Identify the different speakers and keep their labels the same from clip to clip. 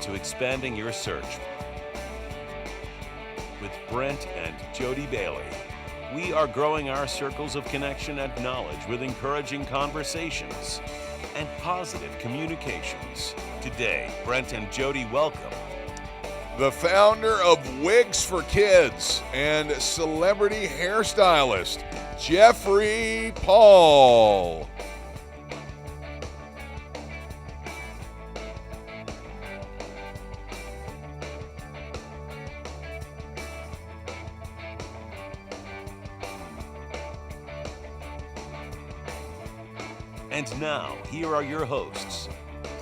Speaker 1: to Expanding Your Search with Brent and Jody Bailey. We are growing our circles of connection and knowledge with encouraging conversations and positive communications. Today, Brent and Jody welcome
Speaker 2: the founder of Wigs for Kids and celebrity hairstylist, Jeffrey Paul.
Speaker 1: And now, here are your hosts,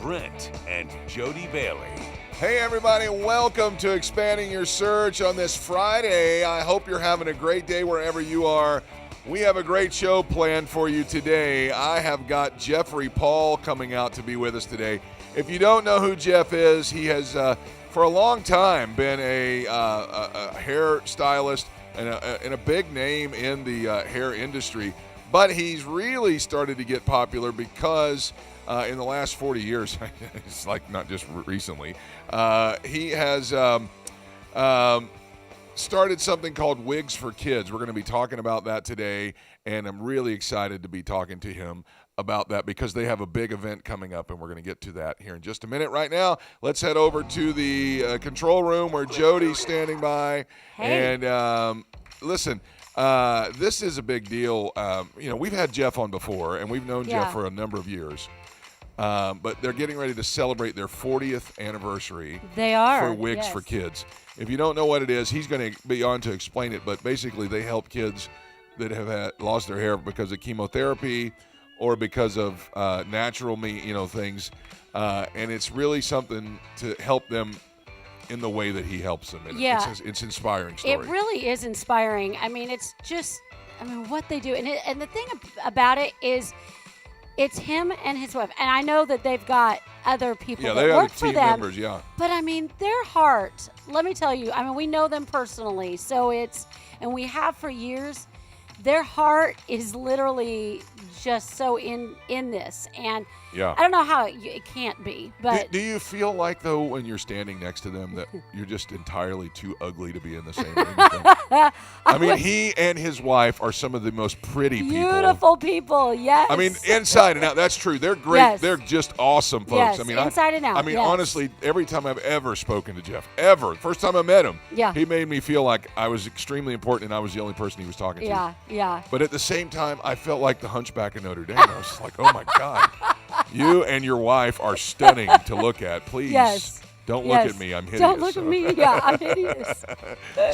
Speaker 1: Brent and Jody Bailey.
Speaker 2: Hey everybody, welcome to Expanding Your Search on this Friday. I hope you're having a great day wherever you are. We have a great show planned for you today. I have got Jeffrey Paul coming out to be with us today. If you don't know who Jeff is, he has for a long time been a hair stylist and a big name in the hair industry. But he's really started to get popular because in the last 40 years, it's like not just recently, he has started something called Wigs for Kids. We're going to be talking about that today, and I'm really excited to be talking to him about that because they have a big event coming up, and we're going to get to that here in just a minute. Right now, let's head over to the control room where Jody's standing by.
Speaker 3: Hey.
Speaker 2: And listen, this is a big deal. We've had Jeff on before, and we've known Jeff for a number of years. But they're getting ready to celebrate their 40th anniversary.
Speaker 3: They are.
Speaker 2: For Wigs for Kids. If you don't know what it is, he's going to be on to explain it. But basically, they help kids that have lost their hair because of chemotherapy or because of natural things. And it's really something to help them in the way that he helps them. And it's inspiring story.
Speaker 3: It really is inspiring. I mean, it's just, what they do. And the thing about it is, it's him and his wife. And I know that they've got other people that work for them.
Speaker 2: Yeah, they have team members,
Speaker 3: But, their heart, let me tell you, we know them personally. So and we have for years, their heart is literally just so in this. And I don't know how it can't be. But
Speaker 2: do you feel like, though, when you're standing next to them that you're just entirely too ugly to be in the same ring with them? He and his wife are some of the most pretty
Speaker 3: beautiful people, yes.
Speaker 2: Inside and out, that's true. They're great.
Speaker 3: Yes.
Speaker 2: They're just awesome folks.
Speaker 3: Yes, inside and out.
Speaker 2: Honestly, every time I've ever spoken to Jeff, the first time I met him, he made me feel like I was extremely important and I was the only person he was talking to.
Speaker 3: Yeah.
Speaker 2: But at the same time, I felt like the Hunchback of Notre Dame. I was just like, oh my God. You and your wife are stunning to look at. Please don't look at me. I'm hideous.
Speaker 3: Don't look at me. Yeah, I'm hideous.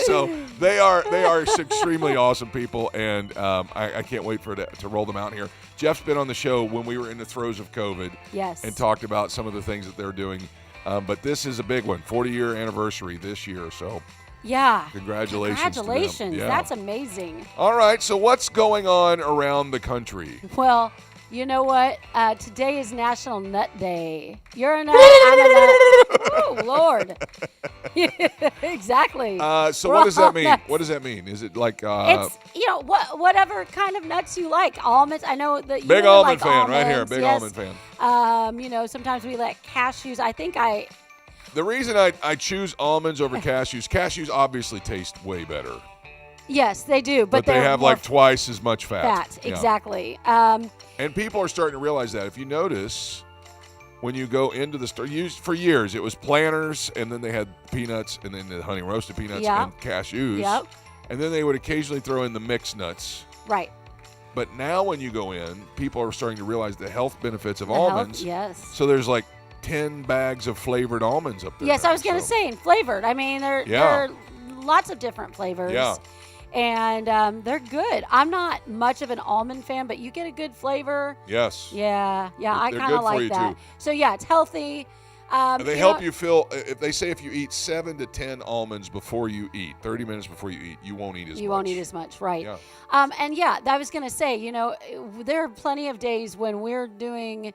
Speaker 2: So they are extremely awesome people, and I can't wait for it to roll them out here. Jeff's been on the show when we were in the throes of COVID and talked about some of the things that they're doing. But this is a big one, 40-year anniversary this year. So congratulations to them. Yeah.
Speaker 3: That's amazing.
Speaker 2: All right, so what's going on around the country?
Speaker 3: Well, you know what? Today is National Nut Day. You're a nut, I'm a nut. Oh, Lord. Exactly.
Speaker 2: So what does that mean? Nuts. What does that mean? Is it like...
Speaker 3: it's, whatever kind of nuts you like. Almonds. I know that you
Speaker 2: big
Speaker 3: really
Speaker 2: almond
Speaker 3: like
Speaker 2: fan
Speaker 3: almonds.
Speaker 2: Right here. Big almond fan.
Speaker 3: Sometimes we like cashews.
Speaker 2: The reason I choose almonds over cashews obviously taste way better.
Speaker 3: Yes, they do, but
Speaker 2: they have like twice as much fat.
Speaker 3: Exactly.
Speaker 2: And people are starting to realize that. If you notice, when you go into the store, for years it was Planters, and then they had peanuts, and then the honey roasted peanuts and cashews.
Speaker 3: Yep.
Speaker 2: And then they would occasionally throw in the mixed nuts.
Speaker 3: Right.
Speaker 2: But now when you go in, people are starting to realize the health benefits of almonds.
Speaker 3: Yes.
Speaker 2: So there's like 10 bags of flavored almonds up there.
Speaker 3: Yes, I was going to say flavored. There are lots of different flavors.
Speaker 2: Yeah.
Speaker 3: And they're good. I'm not much of an almond fan, but you get a good flavor.
Speaker 2: Yes.
Speaker 3: Yeah, I kind of like that. So it's healthy.
Speaker 2: They help you feel. If you eat 7 to 10 almonds before you eat, 30 minutes before you eat, you won't eat as much.
Speaker 3: You won't eat as much, right?
Speaker 2: Yeah.
Speaker 3: I was going to say, there are plenty of days when we're doing,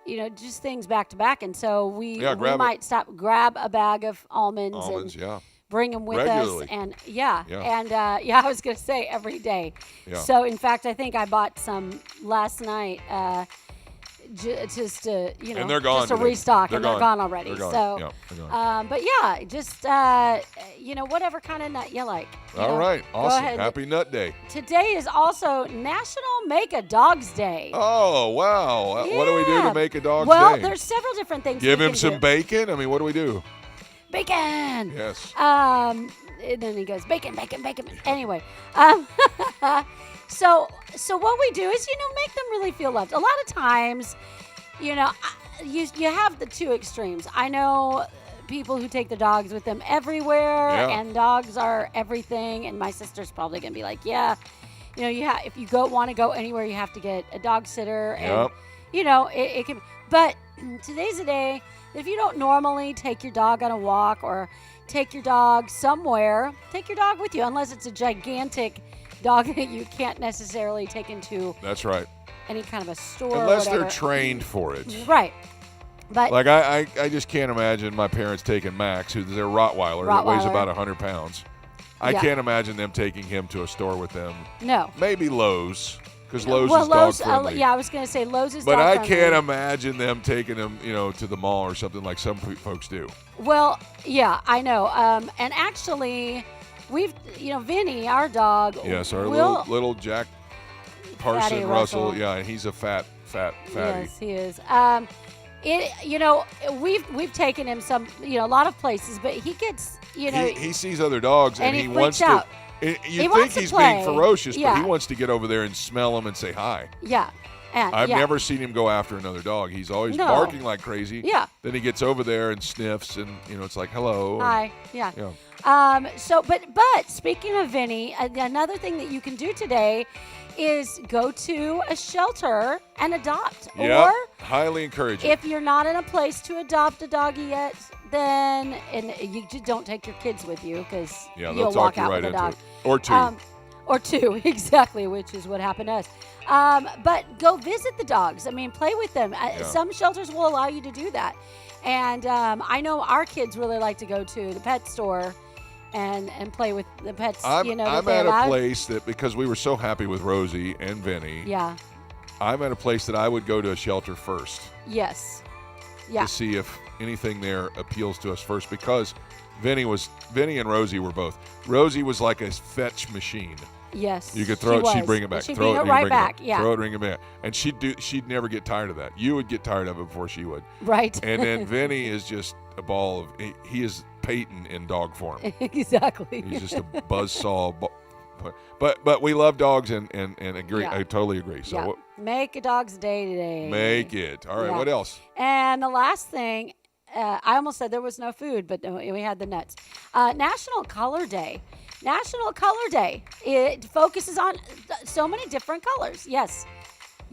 Speaker 3: just things back to back, and so we might grab a bag of almonds and bring them with
Speaker 2: regularly.
Speaker 3: us, and I was going to say every day.
Speaker 2: Yeah.
Speaker 3: So in fact, I think I bought some last night. just to,
Speaker 2: And they're gone
Speaker 3: just to
Speaker 2: today.
Speaker 3: restock,
Speaker 2: They're
Speaker 3: and they're
Speaker 2: gone.
Speaker 3: gone already.
Speaker 2: They're gone.
Speaker 3: So,
Speaker 2: Yeah, they're gone.
Speaker 3: but yeah, just whatever kind of nut you like.
Speaker 2: All right,
Speaker 3: Go
Speaker 2: awesome.
Speaker 3: ahead.
Speaker 2: Happy Nut Day.
Speaker 3: Today is also National Make a Dog's Day.
Speaker 2: Oh, wow. What do we do to make a dog's
Speaker 3: Well,
Speaker 2: day?
Speaker 3: there's several different things.
Speaker 2: Give
Speaker 3: we
Speaker 2: him
Speaker 3: can
Speaker 2: some
Speaker 3: do.
Speaker 2: bacon? I mean, what do we do?
Speaker 3: Bacon.
Speaker 2: Yes.
Speaker 3: And then he goes bacon, bacon, bacon. Anyway, so what we do is make them really feel loved. A lot of times, you have the two extremes. I know people who take the dogs with them everywhere,
Speaker 2: Yeah.
Speaker 3: and dogs are everything. And my sister's probably gonna be like, yeah, if you want to go anywhere, you have to get a dog sitter, and it can. But today's a day. If you don't normally take your dog on a walk or take your dog somewhere, take your dog with you, unless it's a gigantic dog that you can't necessarily take into
Speaker 2: That's right.
Speaker 3: any kind of a store.
Speaker 2: Unless
Speaker 3: or
Speaker 2: they're
Speaker 3: whatever.
Speaker 2: trained for it.
Speaker 3: Right. But
Speaker 2: Like, I just can't imagine my parents taking Max, who's their Rottweiler that weighs
Speaker 3: Rottweiler.
Speaker 2: about 100 pounds. I
Speaker 3: Yeah.
Speaker 2: can't imagine them taking him to a store with them.
Speaker 3: no.
Speaker 2: Maybe Lowe's, because Lowe's
Speaker 3: Well,
Speaker 2: is
Speaker 3: Lowe's,
Speaker 2: dog-friendly.
Speaker 3: yeah, I was going to say Lowe's is
Speaker 2: But
Speaker 3: dog
Speaker 2: I
Speaker 3: friendly.
Speaker 2: can't imagine them taking him, to the mall or something like some folks do.
Speaker 3: Well, yeah, I know. And actually, Vinny, our dog.
Speaker 2: Yes, our
Speaker 3: will,
Speaker 2: little Jack
Speaker 3: Fatty
Speaker 2: Parson Russell.
Speaker 3: Russell.
Speaker 2: Yeah, and he's a fatty.
Speaker 3: Yes, he is. We've taken him a lot of places, but he gets,
Speaker 2: He sees other dogs and,
Speaker 3: and he
Speaker 2: wants
Speaker 3: freaks out.
Speaker 2: to. You
Speaker 3: He
Speaker 2: think
Speaker 3: wants to
Speaker 2: he's
Speaker 3: play.
Speaker 2: being ferocious, but
Speaker 3: Yeah.
Speaker 2: he wants to get over there and smell them and say hi.
Speaker 3: yeah. And,
Speaker 2: I've
Speaker 3: yeah.
Speaker 2: never seen him go after another dog. He's always
Speaker 3: No.
Speaker 2: barking like crazy.
Speaker 3: Yeah.
Speaker 2: Then he gets over there and sniffs, and it's like hello.
Speaker 3: Hi. Yeah.
Speaker 2: Yeah.
Speaker 3: But speaking of Vinny, another thing that you can do today is go to a shelter and adopt.
Speaker 2: Yeah.
Speaker 3: Or
Speaker 2: Highly encouraging.
Speaker 3: if you're not in a place to adopt a doggy yet, then you just don't take your kids with you, because
Speaker 2: Yeah, they'll
Speaker 3: you'll
Speaker 2: talk
Speaker 3: walk
Speaker 2: you
Speaker 3: out
Speaker 2: right
Speaker 3: with a
Speaker 2: into
Speaker 3: dog.
Speaker 2: it. Or two.
Speaker 3: Or two, exactly, which is what happened to us. But go visit the dogs. I mean, play with them. Some shelters will allow you to do that. And I know our kids really like to go to the pet store and play with the pets.
Speaker 2: I'm
Speaker 3: that they're
Speaker 2: at a
Speaker 3: allowed.
Speaker 2: place that, because we were so happy with Rosie and Vinny,
Speaker 3: Yeah.
Speaker 2: I'm at a place that I would go to a shelter first
Speaker 3: Yes. Yeah.
Speaker 2: to see if anything there appeals to us first, because Vinny and Rosie were both. Rosie was like a fetch machine.
Speaker 3: Yes.
Speaker 2: You could throw it, she'd
Speaker 3: was.
Speaker 2: bring it back.
Speaker 3: She'd
Speaker 2: Throw
Speaker 3: bring
Speaker 2: it,
Speaker 3: it
Speaker 2: you'd
Speaker 3: right
Speaker 2: bring
Speaker 3: back.
Speaker 2: it
Speaker 3: Yeah.
Speaker 2: Throw it, bring it back. And she'd never get tired of that. You would get tired of it before she would.
Speaker 3: Right.
Speaker 2: And then Vinny is just a ball of, he is Peyton in dog form.
Speaker 3: Exactly.
Speaker 2: He's just a buzzsaw. But we love dogs and agree.
Speaker 3: Yeah.
Speaker 2: I totally agree. So
Speaker 3: Yeah. Make a dog's day today.
Speaker 2: make it. All right.
Speaker 3: Yeah.
Speaker 2: What else?
Speaker 3: And the last thing, I almost said there was no food, but no, we had the nuts. National Color Day. National Color Day. It focuses on so many different colors. Yes,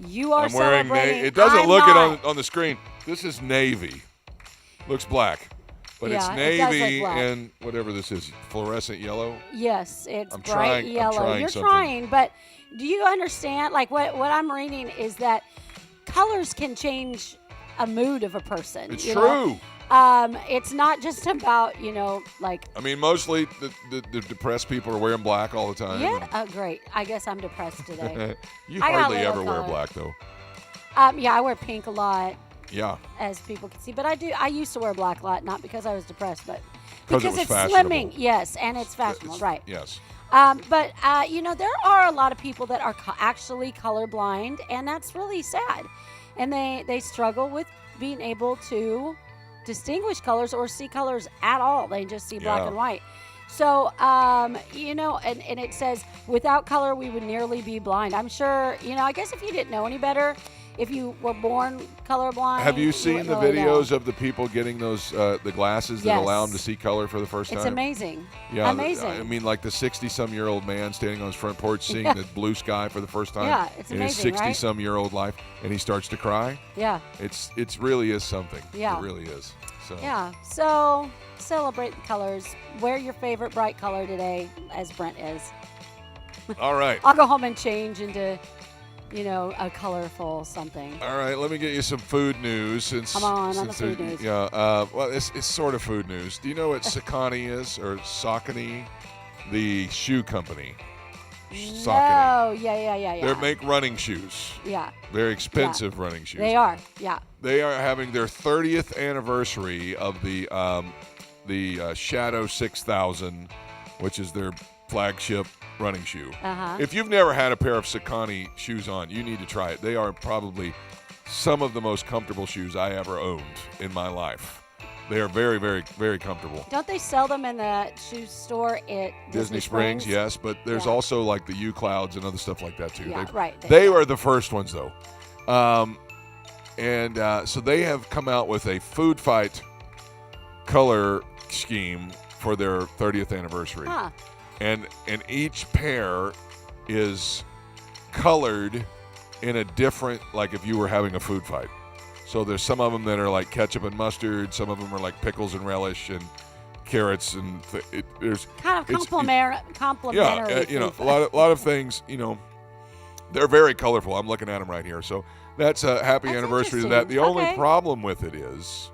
Speaker 3: you are
Speaker 2: I'm wearing
Speaker 3: celebrating.
Speaker 2: navy. It doesn't
Speaker 3: I'm
Speaker 2: look
Speaker 3: not.
Speaker 2: it on the screen. This is navy. Looks black. But it's
Speaker 3: Yeah, it does look
Speaker 2: navy
Speaker 3: black.
Speaker 2: and whatever this is, fluorescent yellow.
Speaker 3: Yes, it's
Speaker 2: I'm
Speaker 3: bright
Speaker 2: trying- I'm
Speaker 3: yellow.
Speaker 2: trying
Speaker 3: You're
Speaker 2: something.
Speaker 3: trying, but do you understand? Like what I'm reading is that colors can change a mood of a person.
Speaker 2: It's
Speaker 3: you know?
Speaker 2: true.
Speaker 3: It's not just about like.
Speaker 2: I mean, mostly the depressed people are wearing black all the time.
Speaker 3: Yeah. Oh, great. I guess I'm depressed today.
Speaker 2: You
Speaker 3: I got a
Speaker 2: hardly
Speaker 3: little
Speaker 2: ever wear
Speaker 3: color.
Speaker 2: black, though.
Speaker 3: Yeah, I wear pink a lot,
Speaker 2: Yeah.
Speaker 3: as people can see. But I used to wear black a lot, not because I was depressed, but
Speaker 2: 'Cause it
Speaker 3: because
Speaker 2: was
Speaker 3: it's
Speaker 2: fashionable.
Speaker 3: slimming. Yes, and it's fashionable,
Speaker 2: It's-
Speaker 3: right?
Speaker 2: Yes.
Speaker 3: But there are a lot of people that are actually colorblind, and that's really sad. And they struggle with being able to distinguish colors or see colors at all. They just see black
Speaker 2: Yeah.
Speaker 3: and white. So, and it says, without color, we would nearly be blind. I'm sure, I guess if you didn't know any better, if you were born colorblind.
Speaker 2: Have you seen the
Speaker 3: wouldn't really know.
Speaker 2: videos of the people getting those the glasses that
Speaker 3: Yes.
Speaker 2: allow them to see color for the first
Speaker 3: It's
Speaker 2: time?
Speaker 3: amazing.
Speaker 2: Yeah,
Speaker 3: Amazing.
Speaker 2: I mean, like the 60-some-year-old man standing on his front porch seeing
Speaker 3: Yeah.
Speaker 2: the blue sky for the first time
Speaker 3: Yeah, it's
Speaker 2: in
Speaker 3: amazing,
Speaker 2: his
Speaker 3: right?
Speaker 2: 60-some-year-old life, and he starts to cry.
Speaker 3: Yeah.
Speaker 2: It's really is something.
Speaker 3: Yeah.
Speaker 2: It really is. So
Speaker 3: Yeah. So celebrate the colors. Wear your favorite bright color today, as Brent is.
Speaker 2: all right.
Speaker 3: I'll go home and change into, a colorful something.
Speaker 2: All right, let me get you some food news. Since,
Speaker 3: Come on the
Speaker 2: since
Speaker 3: food
Speaker 2: there-
Speaker 3: news.
Speaker 2: Yeah, well, it's sort of food news. Do you know what Saucony is, or Saucony, the shoe company?
Speaker 3: No, yeah.
Speaker 2: They make running shoes.
Speaker 3: Yeah.
Speaker 2: Very expensive running shoes.
Speaker 3: They are, yeah.
Speaker 2: They are having their 30th anniversary of the Shadow 6000, which is their flagship running shoe. If you've never had a pair of Saucony shoes on, you need to try it. They are probably some of the most comfortable shoes I ever owned in my life. They are very, very, very comfortable.
Speaker 3: Don't they sell them in the shoe store at
Speaker 2: Disney Springs, yes, but there's also like the U-Clouds and other stuff like that too.
Speaker 3: Yeah, right.
Speaker 2: They are the first ones though. So they have come out with a food fight color scheme for their 30th anniversary.
Speaker 3: Huh.
Speaker 2: And each pair is colored in a different, like if you were having a food fight. So there's some of them that are like ketchup and mustard. Some of them are like pickles and relish and carrots and there's
Speaker 3: kind of complimentary.
Speaker 2: Yeah, a lot of things. They're very colorful. I'm looking at them right here. So that's a happy anniversary to that. The only problem with it is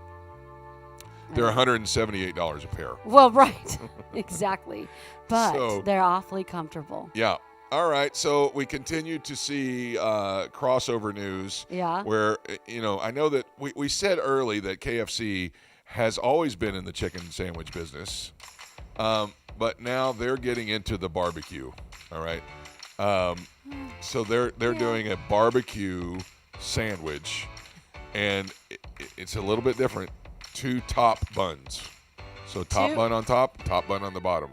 Speaker 2: they're $178 a pair.
Speaker 3: Well, right, exactly. But they're awfully comfortable.
Speaker 2: Yeah. All right, so we continue to see crossover news.
Speaker 3: Yeah.
Speaker 2: Where, I know that we said early that KFC has always been in the chicken sandwich business, but now they're getting into the barbecue. All right. So they're doing a barbecue sandwich, and it's a little bit different. 2 top buns. So top bun on top, top bun on the bottom.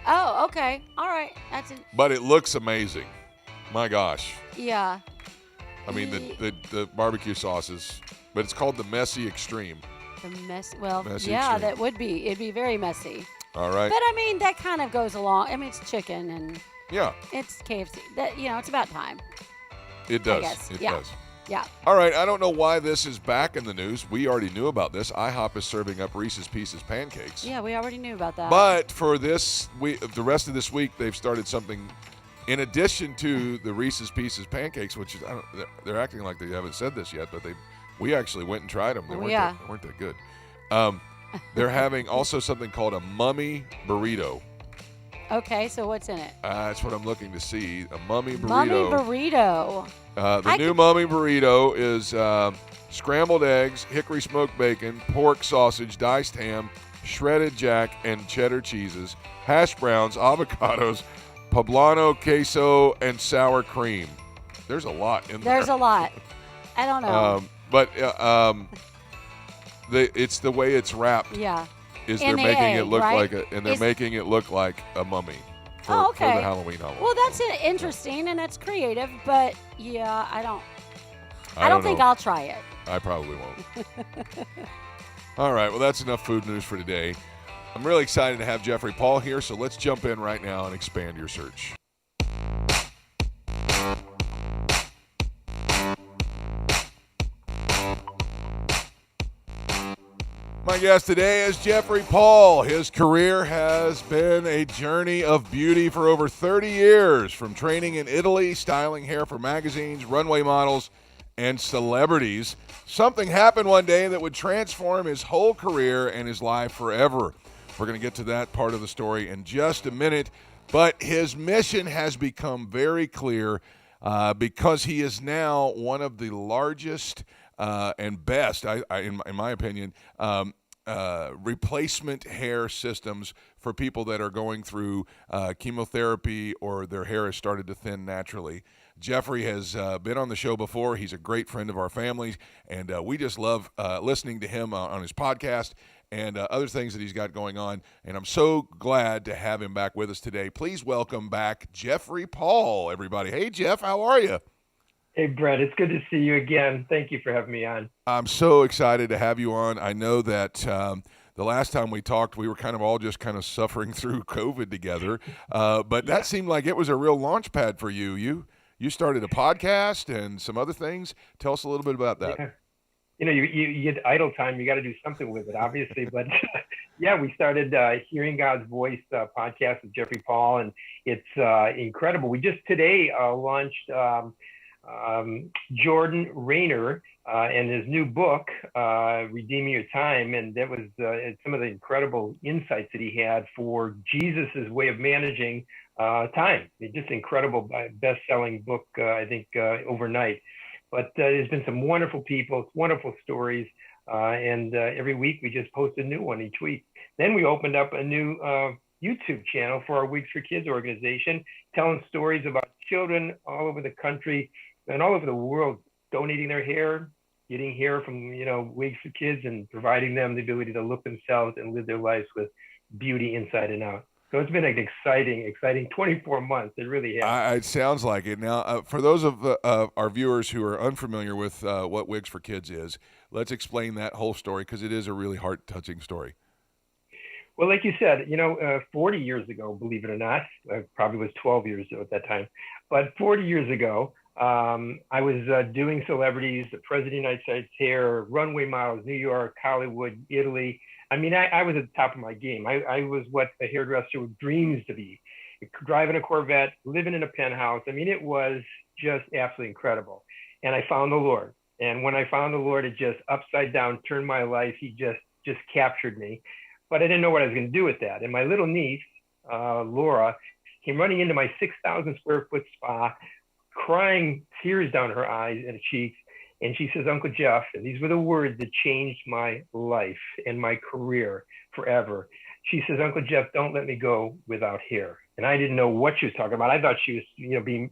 Speaker 3: Oh, okay. All right.
Speaker 2: But it looks amazing. My gosh.
Speaker 3: Yeah.
Speaker 2: I mean, the barbecue sauces, but it's called the Messy Extreme.
Speaker 3: The messy
Speaker 2: Extreme.
Speaker 3: that would be. It'd be very messy.
Speaker 2: All right.
Speaker 3: But I mean, that kind of goes along. I mean, it's chicken and it's KFC. That it's about time.
Speaker 2: It does.
Speaker 3: I guess.
Speaker 2: It
Speaker 3: Yeah.
Speaker 2: does.
Speaker 3: Yeah.
Speaker 2: All right. I don't know why this is back in the news. We already knew about this. IHOP is serving up Reese's Pieces pancakes.
Speaker 3: Yeah, we already knew about that.
Speaker 2: But for the rest of this week, they've started something in addition to the Reese's Pieces pancakes, which is, they're acting like they haven't said this yet, but we actually went and tried them. They weren't that good. They're having also something called a mummy burrito.
Speaker 3: Okay, so what's in it?
Speaker 2: That's what I'm looking to see. A mummy burrito.
Speaker 3: Mummy burrito.
Speaker 2: The new mummy burrito is scrambled eggs, hickory smoked bacon, pork sausage, diced ham, shredded jack and cheddar cheeses, hash browns, avocados, poblano queso, and sour cream. There's a lot in there.
Speaker 3: There's a lot. I don't know.
Speaker 2: It's the way it's wrapped.
Speaker 3: Yeah.
Speaker 2: They're making it look making it look like a mummy for the Halloween holiday.
Speaker 3: Well, that's interesting and that's creative, but yeah, I don't think I'll try it.
Speaker 2: I probably won't. All right, well, that's enough food news for today. I'm really excited to have Jeffrey Paul here, so let's jump in right now and expand your search. My guest today is Jeffrey Paul. His career has been a journey of beauty for over 30 years, from training in Italy, styling hair for magazines, runway models, and celebrities. Something happened one day that would transform his whole career and his life forever. We're going to get to that part of the story in just a minute, but his mission has become very clear because he is now one of the largest and best, in my opinion, replacement hair systems for people that are going through chemotherapy or their hair has started to thin naturally. Jeffrey has been on the show before. He's a great friend of our family, and we just love listening to him on his podcast and other things that he's got going on. And I'm so glad to have him back with us today. Please welcome back Jeffrey Paul, everybody. Hey, Jeff, how are you?
Speaker 4: Hey, Brett, it's good to see you again. Thank you for having me on.
Speaker 2: I'm so excited to have you on. I know that the last time we talked, we were kind of all just kind of suffering through COVID together, but that seemed like it was a real launch pad for you. You started a podcast and some other things. Tell us a little bit about that.
Speaker 4: Yeah. You get idle time. You got to do something with it, obviously. But yeah, we started Hearing God's Voice podcast with Jeffrey Paul, and it's incredible. We just today launched Jordan Rayner and his new book, Redeeming Your Time. And that was some of the incredible insights that he had for Jesus's way of managing time. It's just incredible, best-selling book, I think, overnight. But there's been some wonderful people, wonderful stories, and every week we just post a new one each week. Then we opened up a new YouTube channel for our Wigs for Kids organization, telling stories about children all over the country and all over the world donating their hair, getting hair from Wigs for Kids, and providing them the ability to look themselves and live their lives with beauty inside and out. So it's been an exciting 24 months. It really has.
Speaker 2: It sounds like it. Now, for those of our viewers who are unfamiliar with what Wigs for Kids is, let's explain that whole story, because it is a really heart-touching story.
Speaker 4: Well, like you said, 40 years ago, believe it or not, I probably was 12 years old at that time, but 40 years ago, I was doing celebrities, the President of the United States hair, runway models, New York, Hollywood, Italy. I mean, I was at the top of my game. I was what a hairdresser dreams to be, driving a Corvette, living in a penthouse. I mean, it was just absolutely incredible. And I found the Lord. And when I found the Lord, it just upside down turned my life. He just captured me. But I didn't know what I was going to do with that. And my little niece, Laura, came running into my 6,000 square foot spa, crying tears down her eyes and cheeks. And she says, Uncle Jeff, and these were the words that changed my life and my career forever. She says, Uncle Jeff, don't let me go without hair. And I didn't know what she was talking about. I thought she was,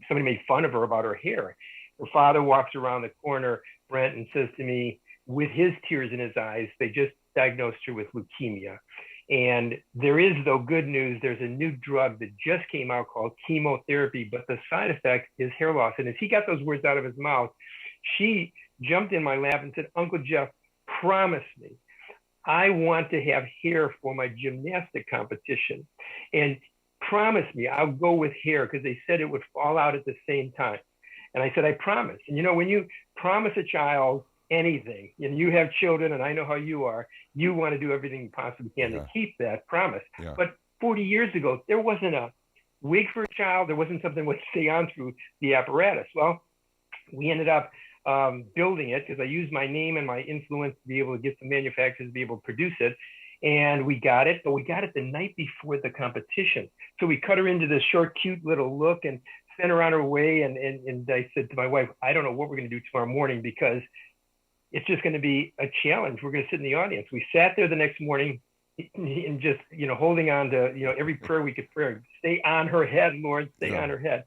Speaker 4: somebody made fun of her about her hair. Her father walks around the corner, Brent, and says to me, with his tears in his eyes, they just diagnosed her with leukemia. And there is, though, good news. There's a new drug that just came out called chemotherapy, but the side effect is hair loss. And as he got those words out of his mouth, she jumped in my lap and said, Uncle Jeff, promise me, I want to have hair for my gymnastic competition. And promise me I'll go with hair, because they said it would fall out at the same time. And I said, I promise. And when you promise a child anything, and you have children, and I know how you are, you want to do everything you possibly can to keep that promise.
Speaker 2: Yeah.
Speaker 4: But 40 years ago, there wasn't a wig for a child. There wasn't something that would stay on through the apparatus. Well, we ended up building it, because I used my name and my influence to be able to get some manufacturers to be able to produce it. And we got it, but we got it the night before the competition. So we cut her into this short, cute little look and sent her on her way. And I said to my wife, I don't know what we're going to do tomorrow morning, because it's just going to be a challenge. We're going to sit in the audience. We sat there the next morning and just, holding on to, every prayer we could pray. Stay on her head, Lord, stay on her head.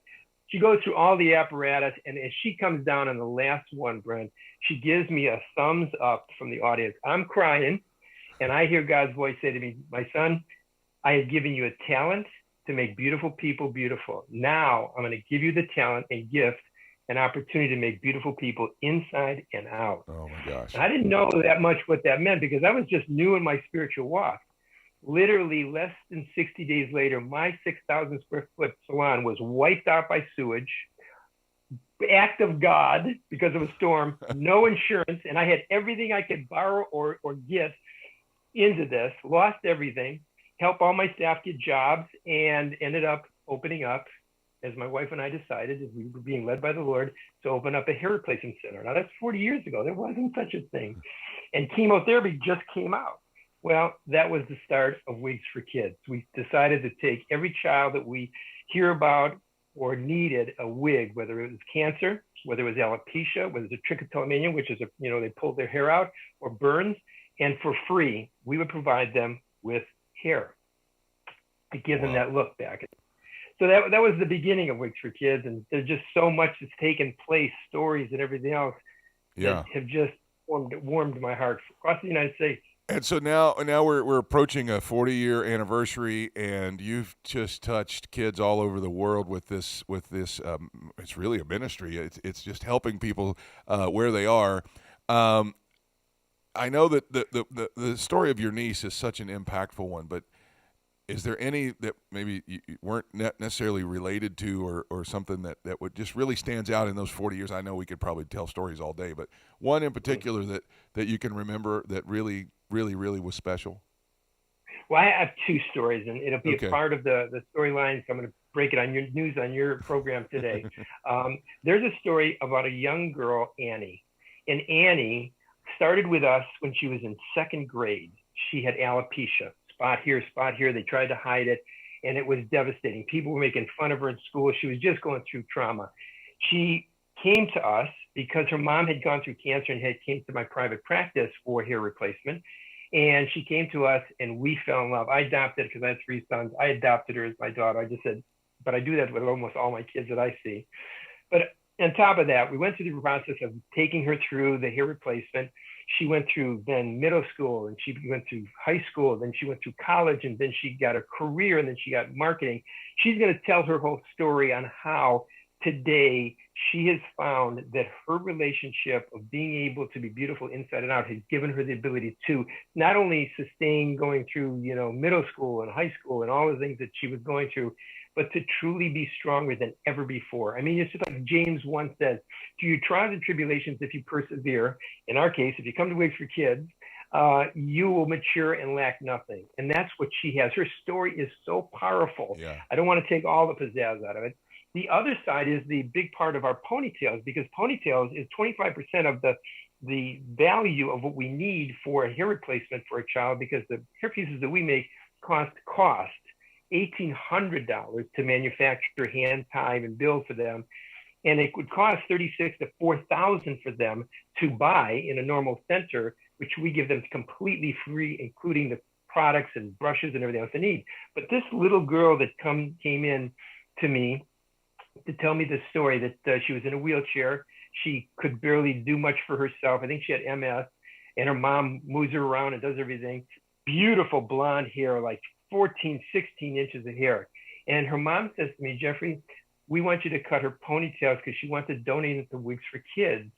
Speaker 4: She goes through all the apparatus, and as she comes down on the last one, Brent, she gives me a thumbs up from the audience. I'm crying, and I hear God's voice say to me, my son, I have given you a talent to make beautiful people beautiful. Now I'm going to give you the talent and gift, an opportunity to make beautiful people inside and out.
Speaker 2: Oh my gosh.
Speaker 4: And I didn't know that much what that meant, because I was just new in my spiritual walk. Literally less than 60 days later, my 6,000 square foot salon was wiped out by sewage, act of God, because of a storm, no insurance. And I had everything I could borrow or get into this, lost everything, helped all my staff get jobs, and ended up opening up, as my wife and I decided, as we were being led by the Lord, to open up a hair replacement center. Now, that's 40 years ago. There wasn't such a thing. And chemotherapy just came out. Well, that was the start of Wigs for Kids. We decided to take every child that we hear about or needed a wig, whether it was cancer, whether it was alopecia, whether it was trichotillomania, which is, they pulled their hair out, or burns, and for free, we would provide them with hair to give them that look back. So that was the beginning of Wigs for Kids, and there's just so much that's taken place, stories and everything else that have just warmed my heart across the United States.
Speaker 2: And so now we're approaching a 40-year anniversary, and you've just touched kids all over the world with this. It's really a ministry. It's just helping people where they are. I know that the story of your niece is such an impactful one, but is there any that maybe you weren't necessarily related to, or something that would just really stands out in those 40 years? I know we could probably tell stories all day, but one in particular that you can remember that really was special?
Speaker 4: Well, I have two stories, and it'll be a part of the storyline, so I'm going to break it on your news on your program today. There's a story about a young girl, Annie. And Annie started with us when she was in second grade. She had alopecia, spot here. They tried to hide it. and it was devastating. People were making fun of her in school. She was just going through trauma. She came to us because her mom had gone through cancer and had came to my private practice for hair replacement. And she came to us and we fell in love. I adopted, because I had 3 sons, I adopted her as my daughter. I just said, but I do that with almost all my kids that I see. But on top of that, we went through the process of taking her through the hair replacement. She went through then middle school, and she went through high school, then she went through college, and then she got a career, and then she got marketing. She's going to tell her whole story on how today she has found that her relationship of being able to be beautiful inside and out has given her the ability to not only sustain going through, middle school and high school and all the things that she was going through, but to truly be stronger than ever before. I mean, it's just like James once said, through your trials and tribulations, if you persevere, in our case, if you come to Wigs for Kids, you will mature and lack nothing. And that's what she has. Her story is so powerful.
Speaker 2: Yeah.
Speaker 4: I don't want to take all the pizzazz out of it. The other side is the big part of our ponytails, because ponytails is 25% of the value of what we need for a hair replacement for a child, because the hair pieces that we make cost $1,800 to manufacture, hand time, and build for them. And it would cost $36,000 to $4,000 for them to buy in a normal center, which we give them completely free, including the products and brushes and everything else they need. But this little girl that came in to me to tell me the story that she was in a wheelchair. She could barely do much for herself. I think she had MS, and her mom moves her around and does everything. Beautiful blonde hair, like 14, 16 inches of hair. And her mom says to me, Jeffrey, we want you to cut her ponytails because she wants to donate it to Wigs for Kids.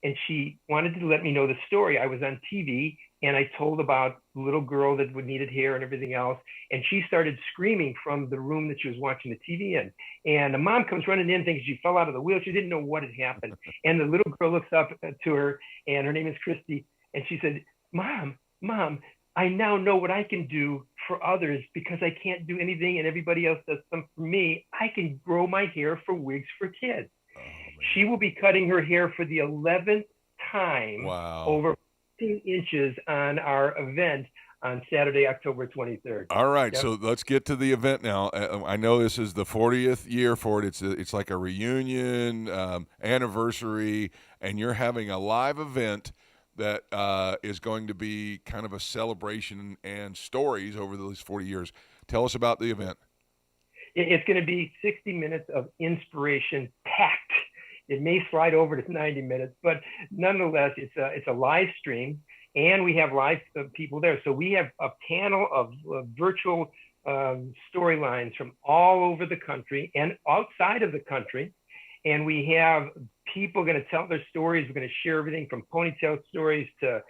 Speaker 4: And she wanted to let me know the story. I was on TV and I told about the little girl that needed hair and everything else. And she started screaming from the room that she was watching the TV in. And the mom comes running in thinking she fell out of the wheel. She didn't know what had happened. And the little girl looks up to her, and her name is Christy. And she said, Mom, I now know what I can do for others because I can't do anything and everybody else does something for me. I can grow my hair for Wigs for Kids. She will be cutting her hair for the 11th time over 15 inches on our event on Saturday, October 23rd.
Speaker 2: All right, so let's get to the event now. I know this is the 40th year for it. It's like a reunion, anniversary, and you're having a live event that is going to be kind of a celebration and stories over these 40 years. Tell us about the event.
Speaker 4: It's going to be 60 minutes of inspiration packed. It may slide over to 90 minutes, but nonetheless, it's a live stream, and we have live people there. So we have a panel of virtual storylines from all over the country and outside of the country. And we have people going to tell their stories. We're going to share everything from ponytail stories to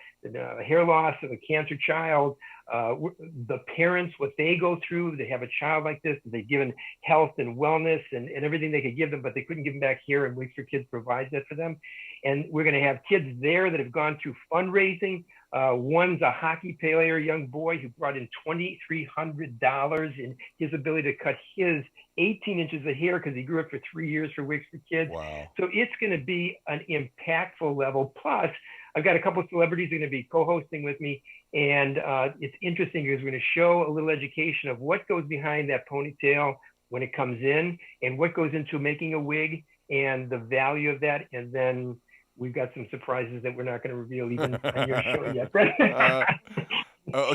Speaker 4: hair loss of a cancer child, the parents, what they go through. They have a child like this. They've given health and wellness and everything they could give them, but they couldn't give them back here, and Wigs for Kids provides that for them. And we're going to have kids there that have gone through fundraising. One's a hockey player, young boy who brought in $2,300 in his ability to cut his 18 inches of hair because he grew up for 3 years for Wigs for Kids.
Speaker 2: Wow.
Speaker 4: So it's going to be an impactful level. Plus, I've got a couple of celebrities who are going to be co-hosting with me. And it's interesting because we're going to show a little education of what goes behind that ponytail when it comes in and what goes into making a wig and the value of that. And then we've got some surprises that we're not going to reveal even on your show yet.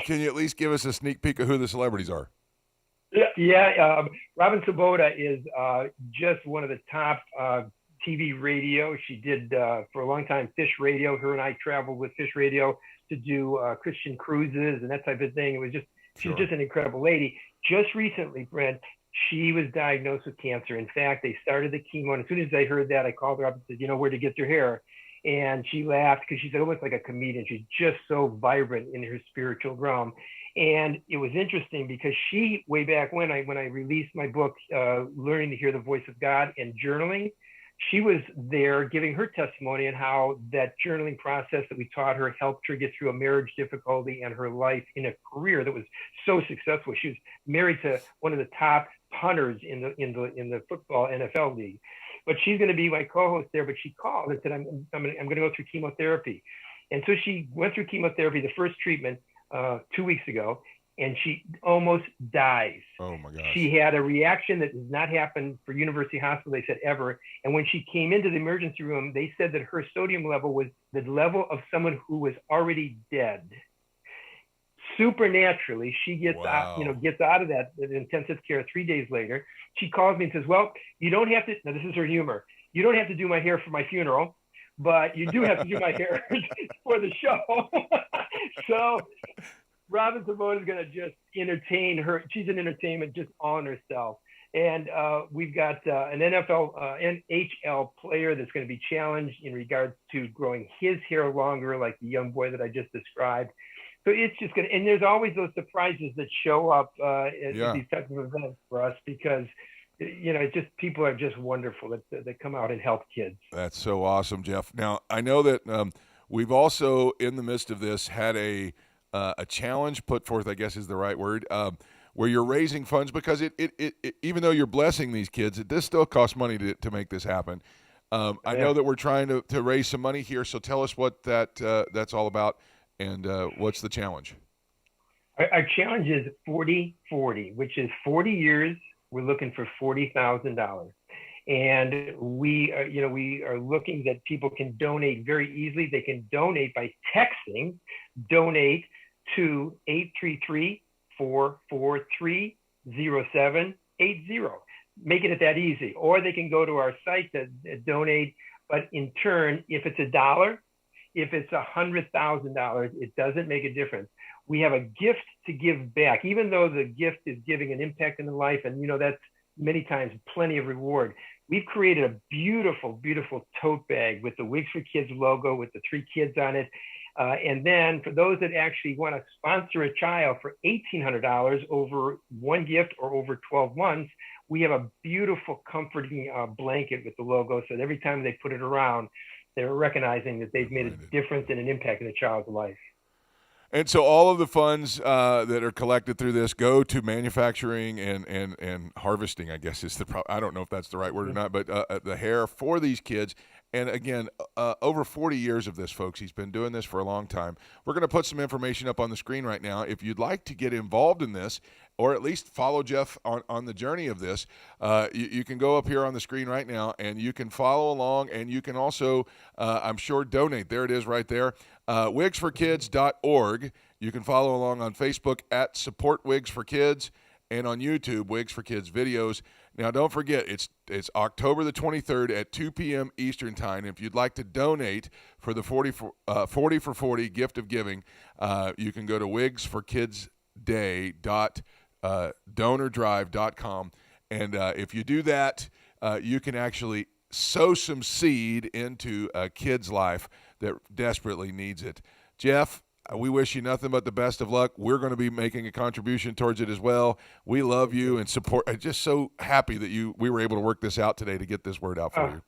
Speaker 2: Can you at least give us a sneak peek of who the celebrities are?
Speaker 4: Yeah. Robin Svoboda is just one of the top TV radio. She did for a long time Fish Radio. Her and I traveled with Fish Radio to do Christian cruises and that type of thing. It was just, she's just an incredible lady. Just recently, Brent, she was diagnosed with cancer. In fact, they started the chemo. And as soon as I heard that, I called her up and said, you know where to get your hair? And she laughed because she's almost like a comedian. She's just so vibrant in her spiritual realm. And it was interesting because she, way back when I released my book, Learning to Hear the Voice of God and Journaling, she was there giving her testimony on how that journaling process that we taught her helped her get through a marriage difficulty and her life in a career that was so successful. She was married to one of the top punters in the football NFL league. But she's going to be my co-host there. But she called and said, I'm going to go through chemotherapy. And so she went through chemotherapy, the first treatment 2 weeks ago. and she almost dies.
Speaker 2: Oh my gosh.
Speaker 4: She had a reaction that does not happen for University Hospital, they said, ever. And when she came into the emergency room, they said that her sodium level was the level of someone who was already dead. Supernaturally, she gets out, gets out of that intensive care 3 days later. She calls me and says, well, you don't have to, now this is her humor, you don't have to do my hair for my funeral, but you do have to do my hair for the show. So Robin Savone is going to just entertain her. She's an entertainment just on herself. And we've got an NHL player that's going to be challenged in regards to growing his hair longer, like the young boy that I just described. So it's just going to, and there's always those surprises that show up at these types of events for us, because it's just, people are just wonderful that come out and help kids.
Speaker 2: That's so awesome, Jeff. Now, I know that we've also, in the midst of this, had a challenge put forth, I guess is the right word, where you're raising funds, because it even though you're blessing these kids, this still costs money to make this happen. I know that we're trying to raise some money here, so tell us what that's all about, and what's the challenge?
Speaker 4: Our challenge is 40-40, which is 40 years. We're looking for $40,000. And we are looking that people can donate very easily. They can donate by texting, donate to 833-443-0780, making it that easy. Or they can go to our site to donate. But in turn, if it's $1, if it's $100,000, it doesn't make a difference. We have a gift to give back, even though the gift is giving an impact in the life. And, that's many times plenty of reward. We've created a beautiful, beautiful tote bag with the Wigs for Kids logo with the 3 kids on it. And then for those that actually want to sponsor a child for $1,800 over one gift or over 12 months, we have a beautiful, comforting blanket with the logo. So that every time they put it around, they're recognizing that they've made a difference and an impact in a child's life.
Speaker 2: And so all of the funds that are collected through this go to manufacturing and harvesting, I guess is I don't know if that's the right word or not, but the hair for these kids. And again, over 40 years of this, folks. He's been doing this for a long time. We're going to put some information up on the screen right now. If you'd like to get involved in this, or at least follow Jeff on the journey of this, you can go up here on the screen right now, and you can follow along, and you can also, I'm sure, donate. There it is right there, wigsforkids.org. You can follow along on Facebook at Support Wigs for Kids, and on YouTube, Wigs for Kids videos. Now, don't forget, it's October the 23rd at 2 p.m. Eastern Time. If you'd like to donate for the 40 for 40 gift of giving, you can go to wigsforkidsday.donordrive.com. And if you do that, you can actually sow some seed into a kid's life that desperately needs it. Jeff, we wish you nothing but the best of luck. We're going to be making a contribution towards it as well. We love you and support. I'm just so happy that we were able to work this out today to get this word out for you.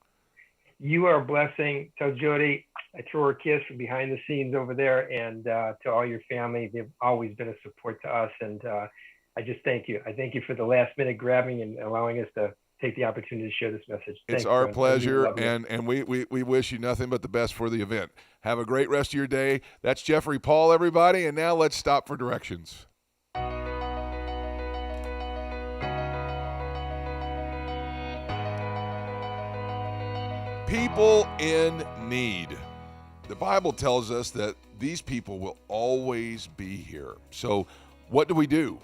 Speaker 4: You are a blessing. Tell Jody I throw her a kiss from behind the scenes over there, and to all your family. They've always been a support to us, and I just thank you. I thank you for the last minute grabbing and allowing us to take the opportunity to share this message.
Speaker 2: It's our pleasure, and we wish you nothing but the best for the event. Have a great rest of your day. That's Jeffrey Paul, everybody, and now let's stop for directions. People in need. The Bible tells us that these people will always be here. So what do?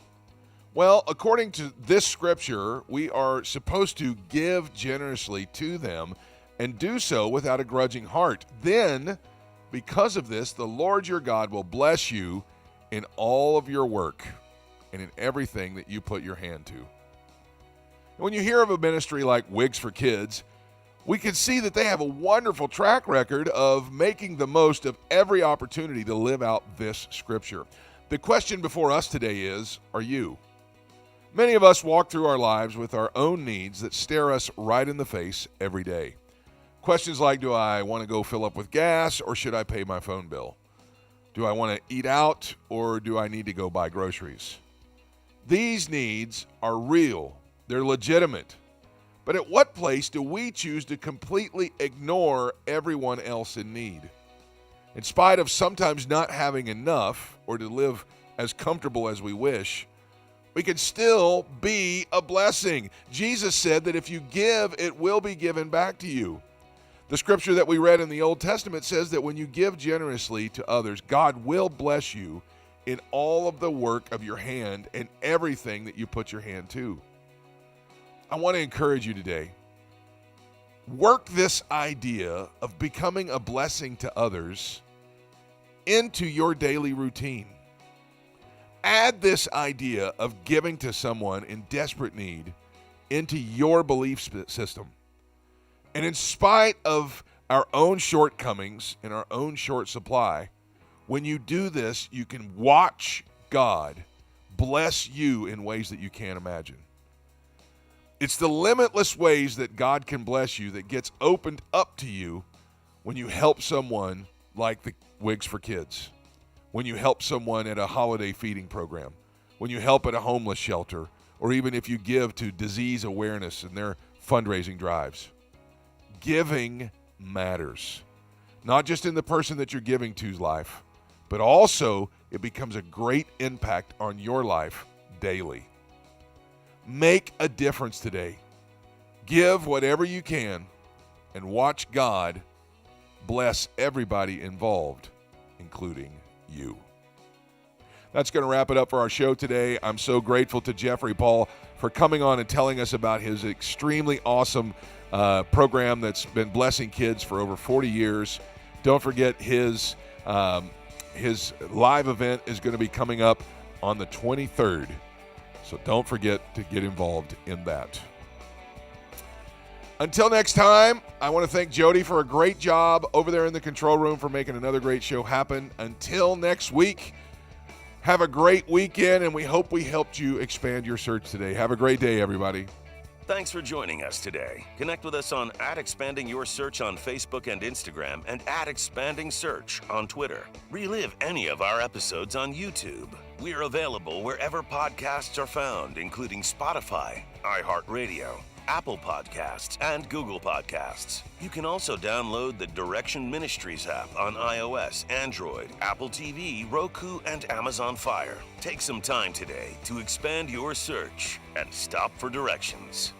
Speaker 2: Well, according to this scripture, we are supposed to give generously to them and do so without a grudging heart. Then, because of this, the Lord your God will bless you in all of your work and in everything that you put your hand to. When you hear of a ministry like Wigs for Kids, we can see that they have a wonderful track record of making the most of every opportunity to live out this scripture. The question before us today is, are you? Many of us walk through our lives with our own needs that stare us right in the face every day. Questions like, do I want to go fill up with gas, or should I pay my phone bill? Do I want to eat out, or do I need to go buy groceries? These needs are real. They're legitimate. But at what place do we choose to completely ignore everyone else in need? In spite of sometimes not having enough, or to live as comfortable as we wish, we can still be a blessing. Jesus said that if you give, it will be given back to you. The scripture that we read in the Old Testament says that when you give generously to others, God will bless you in all of the work of your hand and everything that you put your hand to. I want to encourage you today. Work this idea of becoming a blessing to others into your daily routine. Add this idea of giving to someone in desperate need into your belief system. And in spite of our own shortcomings and our own short supply, when you do this, you can watch God bless you in ways that you can't imagine. It's the limitless ways that God can bless you that gets opened up to you when you help someone like the Wigs for Kids, when you help someone at a holiday feeding program, when you help at a homeless shelter, or even if you give to disease awareness and their fundraising drives. Giving matters, not just in the person that you're giving to's life, but also it becomes a great impact on your life daily. Make a difference today. Give whatever you can and watch God bless everybody involved, including you. That's going to wrap it up for our show today. I'm so grateful to Jeffrey Paul for coming on and telling us about his extremely awesome program that's been blessing kids for over 40 years. Don't forget his live event is going to be coming up on the 23rd. So don't forget to get involved in that. Until next time, I want to thank Jody for a great job over there in the control room for making another great show happen. Until next week, have a great weekend, and we hope we helped you expand your search today. Have a great day, everybody.
Speaker 1: Thanks for joining us today. Connect with us on @ExpandingYourSearch on Facebook and Instagram and @ExpandingSearch on Twitter. Relive any of our episodes on YouTube. We are available wherever podcasts are found, including Spotify, iHeartRadio, Apple Podcasts, and Google Podcasts. You can also download the Direction Ministries app on iOS, Android, Apple TV, Roku, and Amazon Fire. Take some time today to expand your search and stop for directions.